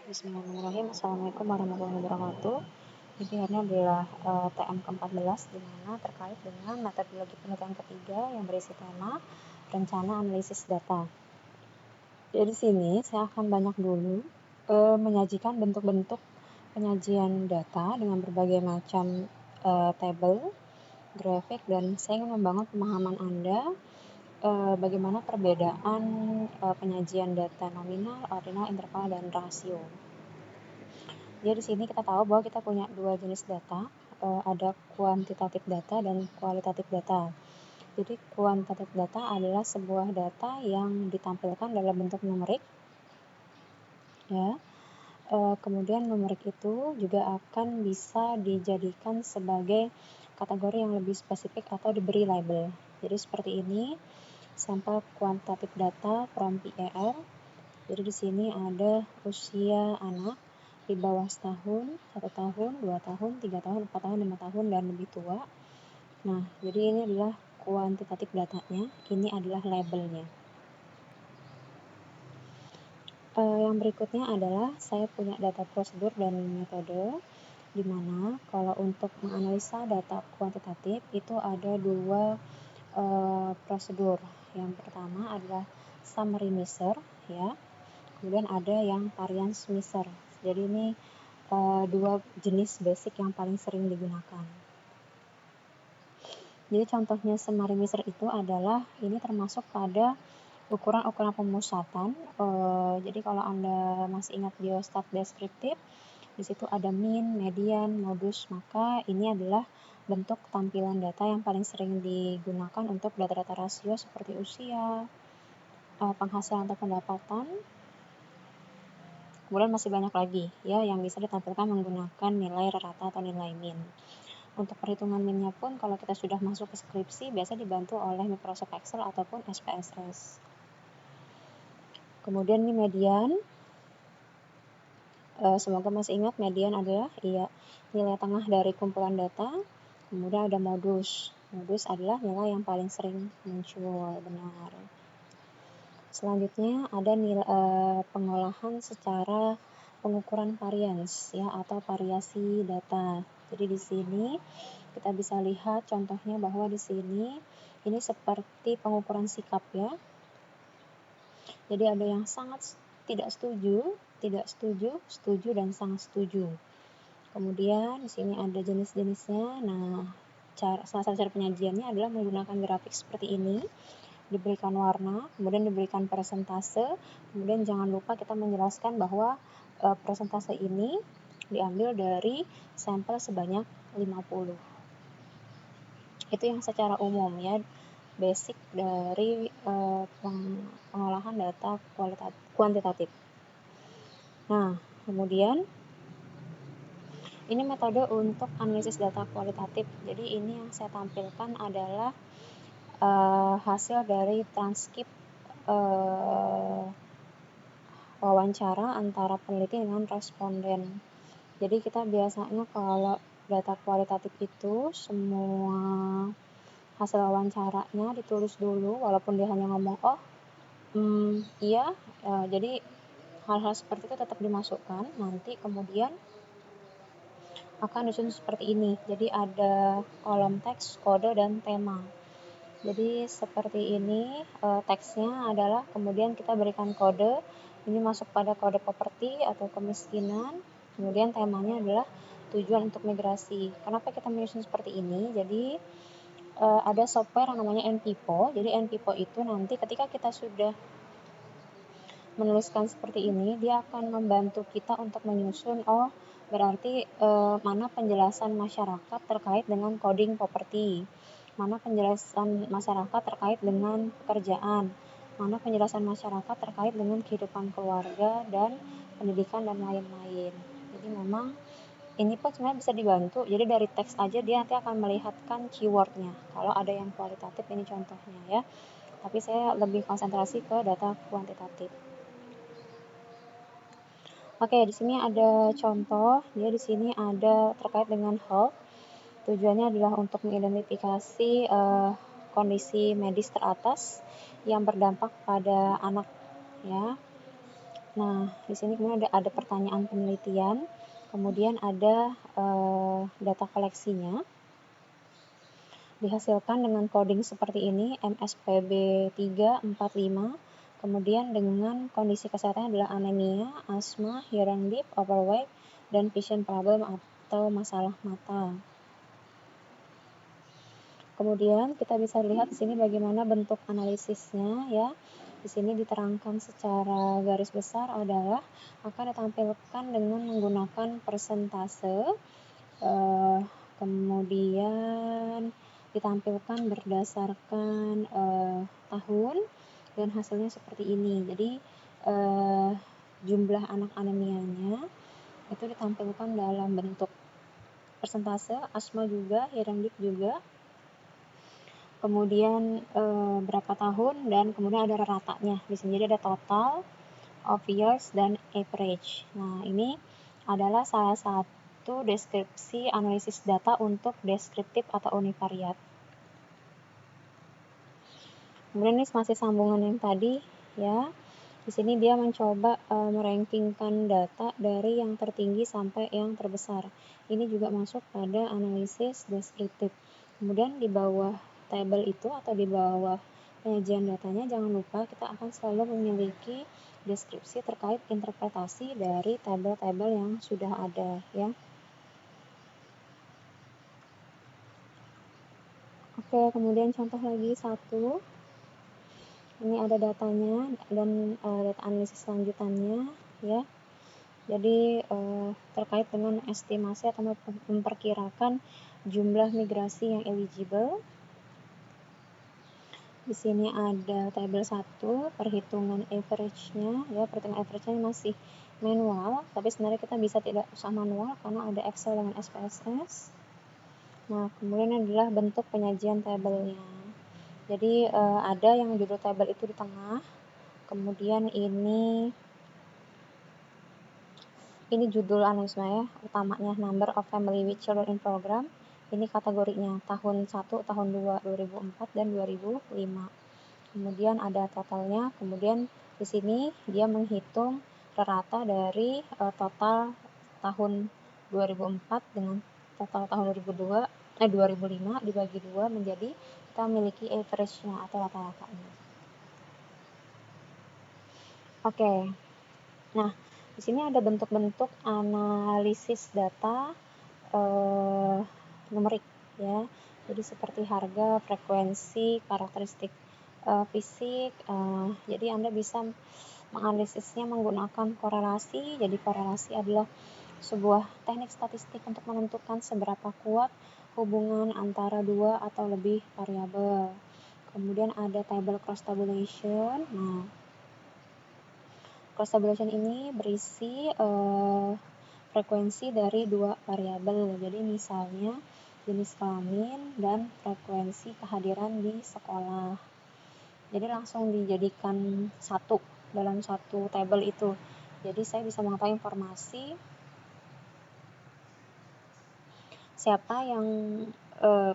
Bismillahirrahmanirrahim. Assalamualaikum warahmatullahi wabarakatuh. Jadi ini adalah TM ke-14 di mana terkait dengan metodologi penelitian ketiga yang berisi tema rencana analisis data. Jadi di sini saya akan banyak dulu menyajikan bentuk-bentuk penyajian data dengan berbagai macam tabel, grafik, dan saya ingin membangun pemahaman Anda bagaimana perbedaan penyajian data nominal, ordinal, interval, dan rasio. Jadi di sini kita tahu bahwa kita punya dua jenis data, ada kuantitatif data dan kualitatif data. Jadi kuantitatif data adalah sebuah data yang ditampilkan dalam bentuk numerik, ya. Kemudian numerik itu juga akan bisa dijadikan sebagai kategori yang lebih spesifik atau diberi label. Jadi seperti ini, sampel kuantitatif data from PER. Jadi di sini ada usia anak di bawah setahun, 1 tahun, 2 tahun, 3 tahun, 4 tahun, 5 tahun, dan lebih tua. Nah, jadi ini adalah kuantitatif datanya, ini adalah labelnya. Yang berikutnya adalah saya punya data prosedur dan metode, di mana kalau untuk menganalisa data kuantitatif itu ada dua prosedur. Yang pertama adalah summary measure, ya. Kemudian ada yang variance measure. Jadi ini dua jenis basic yang paling sering digunakan. Jadi contohnya summary measure itu adalah ini termasuk pada ukuran-ukuran pemusatan. Jadi kalau Anda masih ingat biostat deskriptif, di situ ada mean, median, modus, maka ini adalah bentuk tampilan data yang paling sering digunakan untuk data-data rasio seperti usia, penghasilan atau pendapatan. Kemudian masih banyak lagi ya yang bisa ditampilkan menggunakan nilai rata atau nilai mean. Untuk perhitungan mean-nya pun kalau kita sudah masuk ke skripsi biasa dibantu oleh Microsoft Excel ataupun SPSS. Kemudian ini median. Semoga masih ingat median adalah nilai tengah dari kumpulan data. Kemudian ada modus. Modus adalah nilai yang paling sering muncul, benar. Selanjutnya ada nilai pengolahan secara pengukuran variance ya atau variasi data. Jadi di sini kita bisa lihat contohnya bahwa di sini ini seperti pengukuran sikap ya. Jadi ada yang sangat tidak setuju, setuju, dan sangat setuju. Kemudian di sini ada jenis-jenisnya. Nah, salah satu cara penyajiannya adalah menggunakan grafik seperti ini. Diberikan warna, kemudian diberikan persentase, kemudian jangan lupa kita menjelaskan bahwa persentase ini diambil dari sampel sebanyak 50. Itu yang secara umum ya, basic dari pengolahan data kuantitatif. Nah, kemudian ini metode untuk analisis data kualitatif. Jadi ini yang saya tampilkan adalah hasil dari transkrip wawancara antara peneliti dengan responden. Jadi kita biasanya kalau data kualitatif itu semua hasil wawancaranya ditulis dulu walaupun dia hanya ngomong iya, jadi hal-hal seperti itu tetap dimasukkan. Nanti kemudian akan disusun seperti ini. Jadi ada kolom teks, kode, dan tema. Jadi seperti ini teksnya adalah kemudian kita berikan kode. Ini masuk pada kode properti atau kemiskinan. Kemudian temanya adalah tujuan untuk migrasi. Kenapa kita menyusun seperti ini? Jadi ada software yang namanya NPipo. Jadi NPipo itu nanti ketika kita sudah menuliskan seperti ini, dia akan membantu kita untuk menyusun berarti mana penjelasan masyarakat terkait dengan coding properti, mana penjelasan masyarakat terkait dengan pekerjaan, mana penjelasan masyarakat terkait dengan kehidupan keluarga dan pendidikan dan lain-lain. Jadi memang ini pun sebenarnya bisa dibantu. Jadi dari teks aja dia nanti akan melihatkan keywordnya. Kalau ada yang kualitatif ini contohnya ya. Tapi saya lebih konsentrasi ke data kuantitatif. Oke, di sini ada contoh. Dia di sini ada terkait dengan health. Tujuannya adalah untuk mengidentifikasi kondisi medis teratas yang berdampak pada anak ya. Nah, di sini kemudian ada pertanyaan penelitian, kemudian ada data koleksinya. Dihasilkan dengan coding seperti ini, MSPB 345, kemudian dengan kondisi kesehatannya adalah anemia, asma, hearing deep, overweight, dan vision problem atau masalah mata. Kemudian kita bisa lihat di sini bagaimana bentuk analisisnya ya. Di sini diterangkan secara garis besar adalah akan ditampilkan dengan menggunakan persentase, kemudian ditampilkan berdasarkan tahun dan hasilnya seperti ini. Jadi jumlah anak anemianya itu ditampilkan dalam bentuk persentase, asma juga, hearing deep juga, kemudian berapa tahun, dan kemudian ada ratanya. Di sini ada total of years dan average. Nah, ini adalah salah satu deskripsi analisis data untuk deskriptif atau univariat. Kemudian ini masih sambungan yang tadi ya. Di sini dia mencoba merankingkan data dari yang tertinggi sampai yang terbesar. Ini juga masuk pada analisis deskriptif. Kemudian di bawah tabel itu atau di bawah penyajian datanya, jangan lupa kita akan selalu memiliki deskripsi terkait interpretasi dari tabel-tabel yang sudah ada ya. Oke, kemudian contoh lagi satu. Ini ada datanya dan data analisis lanjutannya ya. Jadi terkait dengan estimasi atau memperkirakan jumlah migrasi yang eligible. Di sini ada tabel 1, perhitungan average-nya ya, perhitungan average-nya masih manual, tapi sebenarnya kita bisa tidak usah manual karena ada Excel dengan SPSS. Nah, kemudian adalah bentuk penyajian tabelnya. Jadi ada yang judul tabel itu di tengah, kemudian ini judul analisisnya ya, utamanya number of family with children in program. Ini kategorinya tahun 1, tahun 2, 2004 dan 2005. Kemudian ada totalnya, kemudian di sini dia menghitung rata dari total tahun 2004 dengan total tahun 2005 dibagi 2 menjadi kita memiliki average-nya atau rata-ratanya. Oke. Nah, di sini ada bentuk-bentuk analisis data numerik ya. Jadi seperti harga, frekuensi, karakteristik fisik. Jadi Anda bisa menganalisisnya menggunakan korelasi. Jadi korelasi adalah sebuah teknik statistik untuk menentukan seberapa kuat hubungan antara dua atau lebih variabel. Kemudian ada table cross tabulation. Nah, cross tabulation ini berisi frekuensi dari dua variabel. Jadi misalnya jenis kelamin dan frekuensi kehadiran di sekolah. Jadi langsung dijadikan satu dalam satu tabel itu. Jadi saya bisa mengetahui informasi siapa yang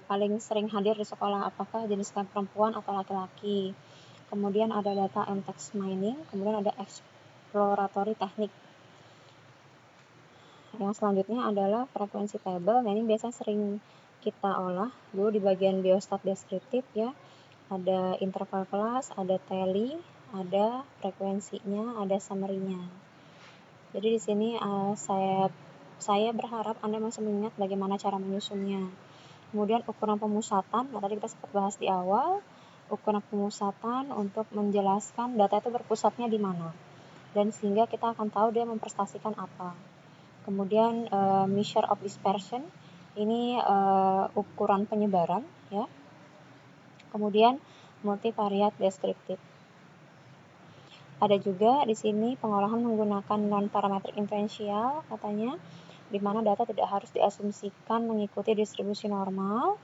paling sering hadir di sekolah, apakah jenis kelamin perempuan atau laki-laki. Kemudian ada data and text mining, kemudian ada exploratory technique. Yang selanjutnya adalah frekuensi table. Nah, ini biasanya sering kita olah dulu di bagian biostat deskriptif ya. Ada interval kelas, ada tally, ada frekuensinya, ada summary-nya. Jadi di sini saya berharap Anda masih mengingat bagaimana cara menyusunnya. Kemudian ukuran pemusatan, nah tadi kita sempat bahas di awal, ukuran pemusatan untuk menjelaskan data itu berpusatnya di mana. Dan sehingga kita akan tahu dia memprestasikan apa. Kemudian measure of dispersion, ini ukuran penyebaran ya. Kemudian multivariate deskriptif. Ada juga di sini pengolahan menggunakan non-parametric inferential katanya, di mana data tidak harus diasumsikan mengikuti distribusi normal.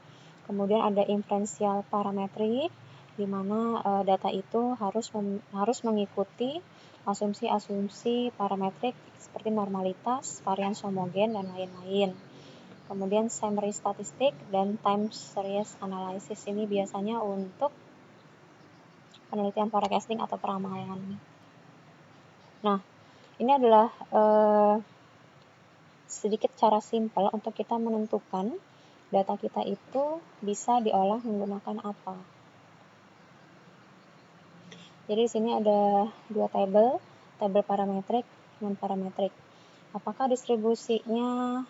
Kemudian ada inferential parametrik, di mana data itu harus mengikuti asumsi-asumsi parametrik seperti normalitas, varians homogen, dan lain-lain. Kemudian summary statistik dan time series analysis ini biasanya untuk penelitian forecasting atau peramalan. Nah, Ini adalah sedikit cara simpel untuk kita menentukan data kita itu bisa diolah menggunakan apa. Jadi di sini ada dua tabel parametrik, non parametrik. Apakah distribusinya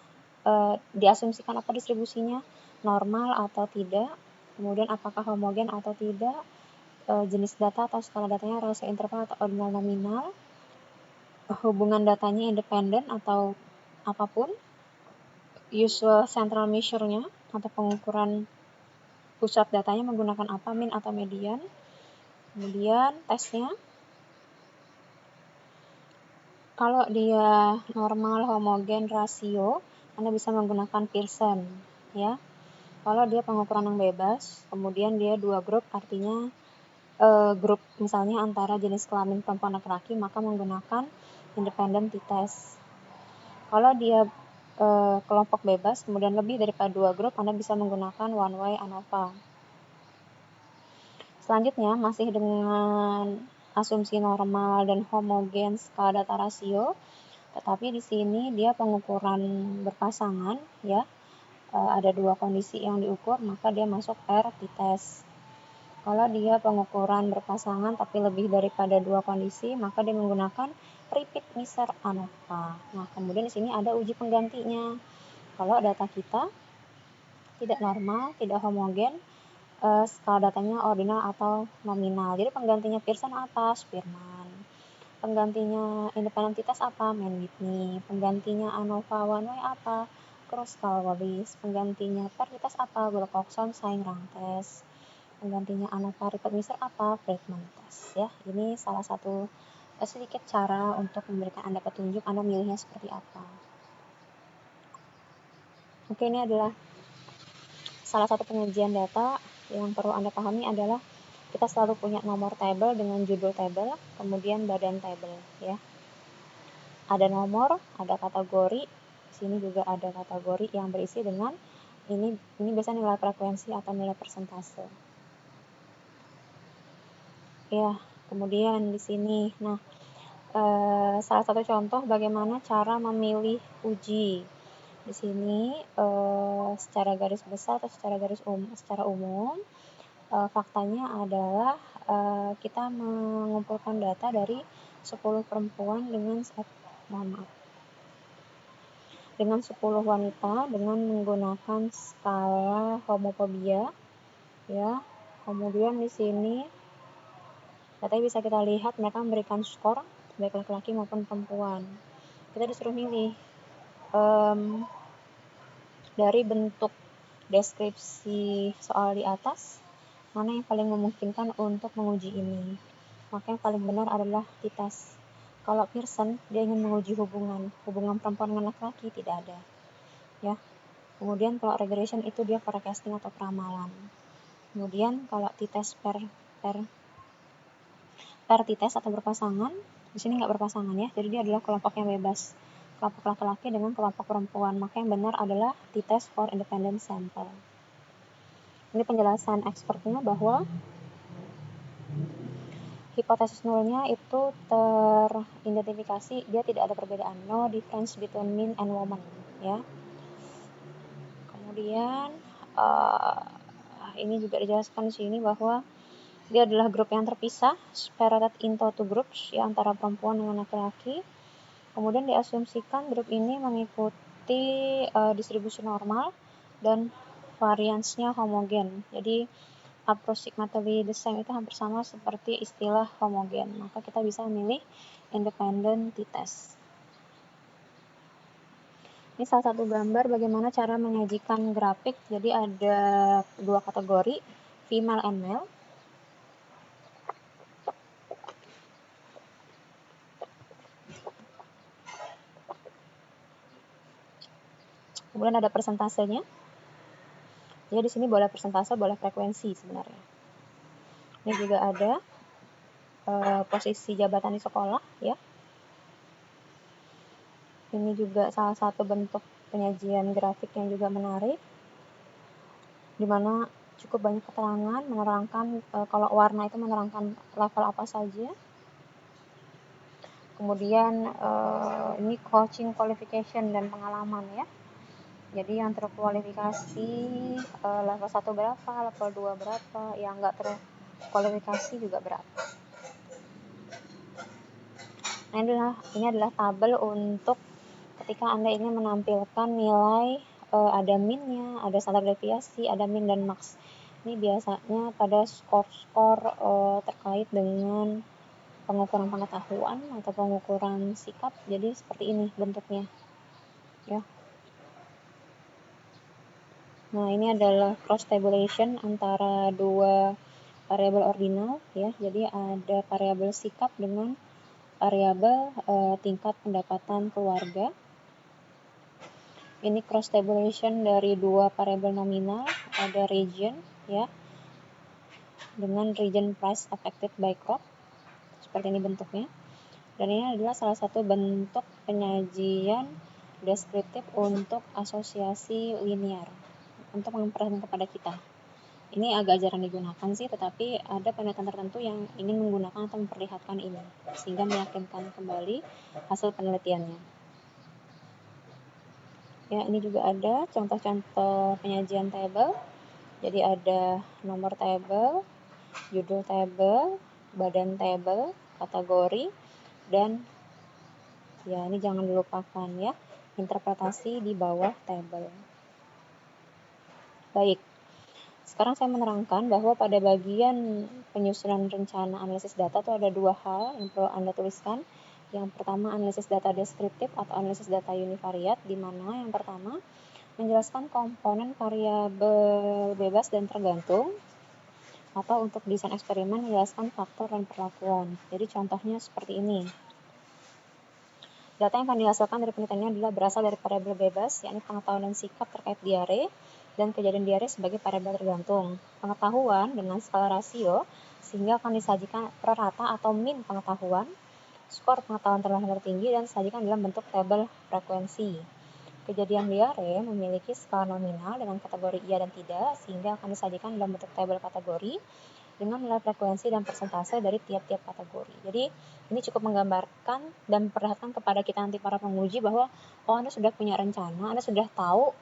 diasumsikan apa distribusinya normal atau tidak, kemudian apakah homogen atau tidak, jenis data atau skala datanya rasio interval atau ordinal nominal, hubungan datanya independen atau apapun, usual central measure-nya atau pengukuran pusat datanya menggunakan apa, min atau median, kemudian tesnya. Kalau dia normal, homogen, rasio, Anda bisa menggunakan Pearson, ya. Kalau dia pengukuran yang bebas, kemudian dia dua grup, artinya grup misalnya antara jenis kelamin perempuan laki-laki, maka menggunakan independent t-test. Kalau dia kelompok bebas, kemudian lebih daripada dua grup, Anda bisa menggunakan one way ANOVA. Selanjutnya, masih dengan asumsi normal dan homogen skala data rasio, tetapi di sini dia pengukuran berpasangan, ya. Ada dua kondisi yang diukur, maka dia masuk R t-test. Kalau dia pengukuran berpasangan tapi lebih daripada dua kondisi, maka dia menggunakan repeat measure ANOVA. Nah, kemudian di sini ada uji penggantinya. Kalau data kita tidak normal, tidak homogen, skala datanya ordinal atau nominal. Jadi penggantinya Pearson apa? Spearman. Penggantinya independent t-test apa? Mann-Whitney. Penggantinya ANOVA one way apa? Kruskal-Wallis. Penggantinya per t-test apa? Wilcoxon-Saingrang test. Penggantinya ANOVA repeat measure apa? Friedman test. Ya, ini salah satu sedikit cara untuk memberikan Anda petunjuk Anda milihnya seperti apa. Oke, ini adalah salah satu penyajian data yang perlu Anda pahami adalah kita selalu punya nomor tabel dengan judul tabel, kemudian badan tabel, ya. Ada nomor, ada kategori, di sini juga ada kategori yang berisi dengan ini biasanya nilai frekuensi atau nilai persentase. Ya, kemudian di sini, nah, salah satu contoh bagaimana cara memilih uji. Di sini secara garis besar atau secara umum faktanya adalah kita mengumpulkan data dari 10 perempuan dengan 10 wanita dengan menggunakan skala homofobia, ya. Kemudian di sini datanya bisa kita lihat mereka memberikan skor baik laki-laki maupun perempuan. Kita disuruh milih dari bentuk deskripsi soal di atas, mana yang paling memungkinkan untuk menguji ini. Maka yang paling benar adalah t-test. Kalau Pearson, dia ingin menguji hubungan perempuan dengan laki-laki, tidak ada. Ya. Kemudian kalau regression itu dia forecasting atau peramalan. Kemudian kalau t-test per t-test atau berpasangan, di sini nggak berpasangan, ya. Jadi dia adalah kelompok yang bebas. Kelompok laki-laki dengan kelompok perempuan, maka yang benar adalah t-test for independent sample. Ini penjelasan expertnya bahwa hipotesis nulnya itu teridentifikasi, dia tidak ada perbedaan, no difference between men and women, ya. Kemudian ini juga dijelaskan di sini bahwa dia adalah grup yang terpisah, separated into two groups, ya, antara perempuan dengan laki-laki. Kemudian diasumsikan grup ini mengikuti distribusi normal dan variansnya homogen. Jadi approximately the same itu hampir sama seperti istilah homogen. Maka kita bisa memilih independent t-test. Ini salah satu gambar bagaimana cara menyajikan grafik. Jadi ada dua kategori, female and male. Kemudian ada persentasenya. Jadi di sini boleh persentase, boleh frekuensi sebenarnya. Ini juga ada posisi jabatan di sekolah, ya. Ini juga salah satu bentuk penyajian grafik yang juga menarik, di mana cukup banyak keterangan menerangkan kalau warna itu menerangkan level apa saja. Kemudian ini coaching qualification dan pengalaman ya. Jadi yang terkualifikasi level 1 berapa, level 2 berapa, yang nggak terkualifikasi juga berapa. Nah, ini adalah tabel untuk ketika Anda ingin menampilkan nilai, ada min-nya, ada standar deviasi, ada min dan max. Ini biasanya pada skor-skor terkait dengan pengukuran pengetahuan atau pengukuran sikap. Jadi seperti ini bentuknya ya. Nah, ini adalah cross tabulation antara dua variabel ordinal ya. Jadi ada variabel sikap dengan variabel tingkat pendapatan keluarga. Ini cross tabulation dari dua variabel nominal, ada region ya, dengan region price affected by crop. Seperti ini bentuknya. Dan ini adalah salah satu bentuk penyajian deskriptif untuk asosiasi linear untuk memperhatikan kepada kita. Ini agak jarang digunakan sih, tetapi ada penelitian tertentu yang ingin menggunakan atau memperlihatkan ini, sehingga meyakinkan kembali hasil penelitiannya. Ya, ini juga ada contoh-contoh penyajian tabel. Jadi ada nomor tabel, judul tabel, badan tabel, kategori, dan ya ini jangan dilupakan ya, interpretasi di bawah tabel. Baik. Sekarang saya menerangkan bahwa pada bagian penyusunan rencana analisis data itu ada dua hal yang perlu Anda tuliskan. Yang pertama analisis data deskriptif atau analisis data univariat, di mana yang pertama menjelaskan komponen variabel bebas dan tergantung, atau untuk desain eksperimen menjelaskan faktor dan perlakuan. Jadi contohnya seperti ini. Data yang akan dihasilkan dari penelitian ini adalah berasal dari variabel bebas, yakni pengetahuan dan sikap terkait diare, dan kejadian diare sebagai variabel tergantung. Pengetahuan dengan skala rasio, sehingga akan disajikan per rata atau min pengetahuan, skor pengetahuan terlahir tertinggi, dan disajikan dalam bentuk tabel frekuensi. Kejadian diare memiliki skala nominal dengan kategori iya dan tidak, sehingga akan disajikan dalam bentuk tabel kategori dengan nilai frekuensi dan persentase dari tiap-tiap kategori. Jadi ini cukup menggambarkan dan memperlihatkan kepada kita nanti para penguji bahwa Anda sudah punya rencana, Anda sudah tahu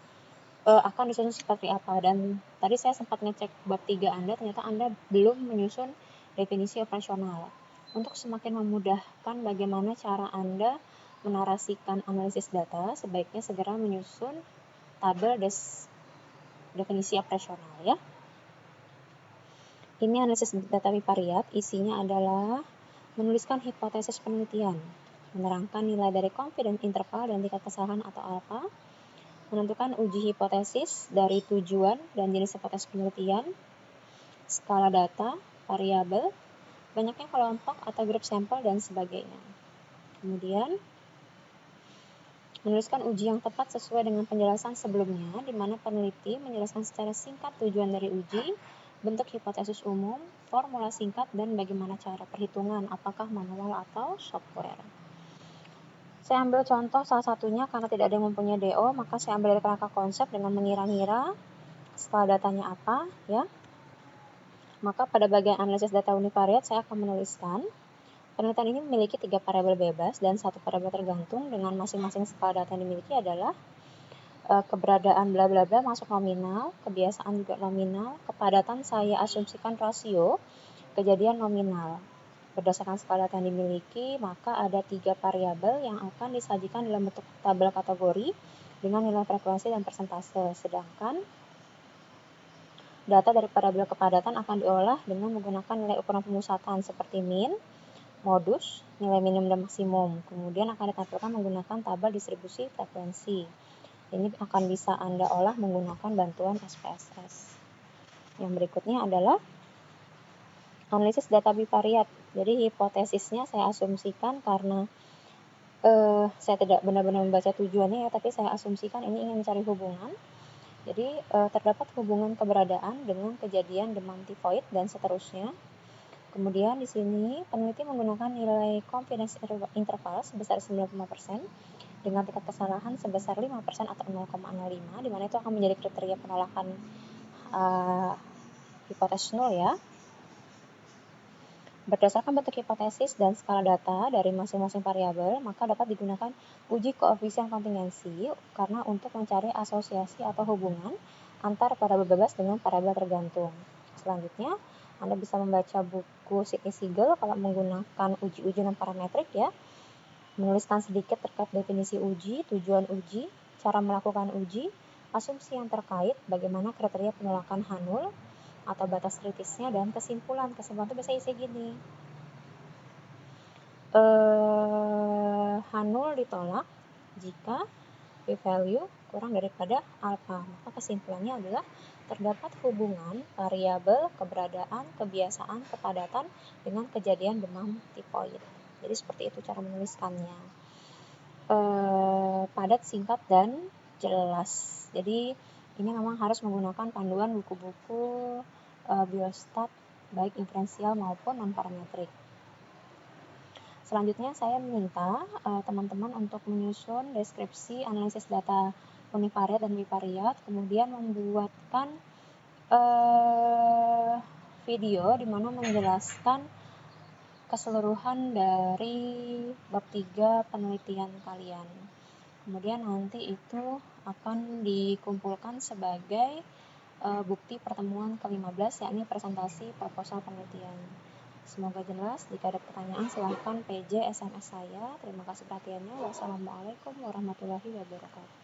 akan disusun seperti apa. Dan tadi saya sempat ngecek bab 3 Anda, ternyata Anda belum menyusun definisi operasional. Untuk semakin memudahkan bagaimana cara Anda menarasikan analisis data, sebaiknya segera menyusun tabel definisi operasional ya. Ini analisis data bivariat, isinya adalah menuliskan hipotesis penelitian, menerangkan nilai dari confidence interval dan tingkat kesalahan atau alfa, menentukan uji hipotesis dari tujuan dan jenis hipotesis penelitian, skala data, variabel, banyaknya kelompok atau grup sampel, dan sebagainya. Kemudian, menuliskan uji yang tepat sesuai dengan penjelasan sebelumnya, di mana peneliti menjelaskan secara singkat tujuan dari uji, bentuk hipotesis umum, formula singkat, dan bagaimana cara perhitungan, apakah manual atau software. Saya ambil contoh salah satunya karena tidak ada yang mempunyai DO, maka saya ambil dari kerangka konsep dengan mengira-ngira skala datanya apa, ya. Maka pada bagian analisis data univariat saya akan menuliskan penelitian ini memiliki 3 variabel bebas dan 1 variabel tergantung dengan masing-masing skala data yang dimiliki adalah keberadaan bla bla bla masuk nominal, kebiasaan juga nominal, kepadatan saya asumsikan rasio, kejadian nominal. Berdasarkan skala data yang dimiliki, maka ada 3 variabel yang akan disajikan dalam bentuk tabel kategori dengan nilai frekuensi dan persentase. Sedangkan data dari variabel kepadatan akan diolah dengan menggunakan nilai ukuran pemusatan seperti min, modus, nilai minimum dan maksimum. Kemudian akan ditampilkan menggunakan tabel distribusi frekuensi. Ini akan bisa Anda olah menggunakan bantuan SPSS. Yang berikutnya adalah analisis data bivariat. Jadi hipotesisnya saya asumsikan karena saya tidak benar-benar membaca tujuannya ya, tapi saya asumsikan ini ingin mencari hubungan. Jadi terdapat hubungan keberadaan dengan kejadian demam tifoid dan seterusnya. Kemudian di sini peneliti menggunakan nilai confidence interval sebesar 95% dengan tingkat kesalahan sebesar 5% atau 0,05, di mana itu akan menjadi kriteria penolakan hipotesis nol ya. Berdasarkan bentuk hipotesis dan skala data dari masing-masing variabel, maka dapat digunakan uji koefisien kontingensi karena untuk mencari asosiasi atau hubungan antar variabel bebas dengan variabel tergantung. Selanjutnya, Anda bisa membaca buku Sidney Siegel kalau menggunakan uji-uji non-parametrik ya. Menuliskan sedikit terkait definisi uji, tujuan uji, cara melakukan uji, asumsi yang terkait, bagaimana kriteria penolakan Hanul atau batas kritisnya, dan kesimpulan. Kesimpulan itu bisa isi gini. Hanul ditolak jika p-value kurang daripada alfa. Maka kesimpulannya adalah terdapat hubungan variabel keberadaan, kebiasaan, kepadatan dengan kejadian demam tipoid. Jadi seperti itu cara menuliskannya. Padat, singkat, dan jelas. Jadi ini memang harus menggunakan panduan buku-buku biostat baik inferensial maupun non-parametrik. Selanjutnya saya meminta teman-teman untuk menyusun deskripsi analisis data univariat dan bivariat, kemudian membuatkan video di mana menjelaskan keseluruhan dari bab 3 penelitian kalian. Kemudian nanti itu akan dikumpulkan sebagai bukti pertemuan ke-15, yakni presentasi proposal penelitian. Semoga jelas. Jika ada pertanyaan silahkan PJ SMS saya. Terima kasih perhatiannya. Wassalamualaikum warahmatullahi wabarakatuh.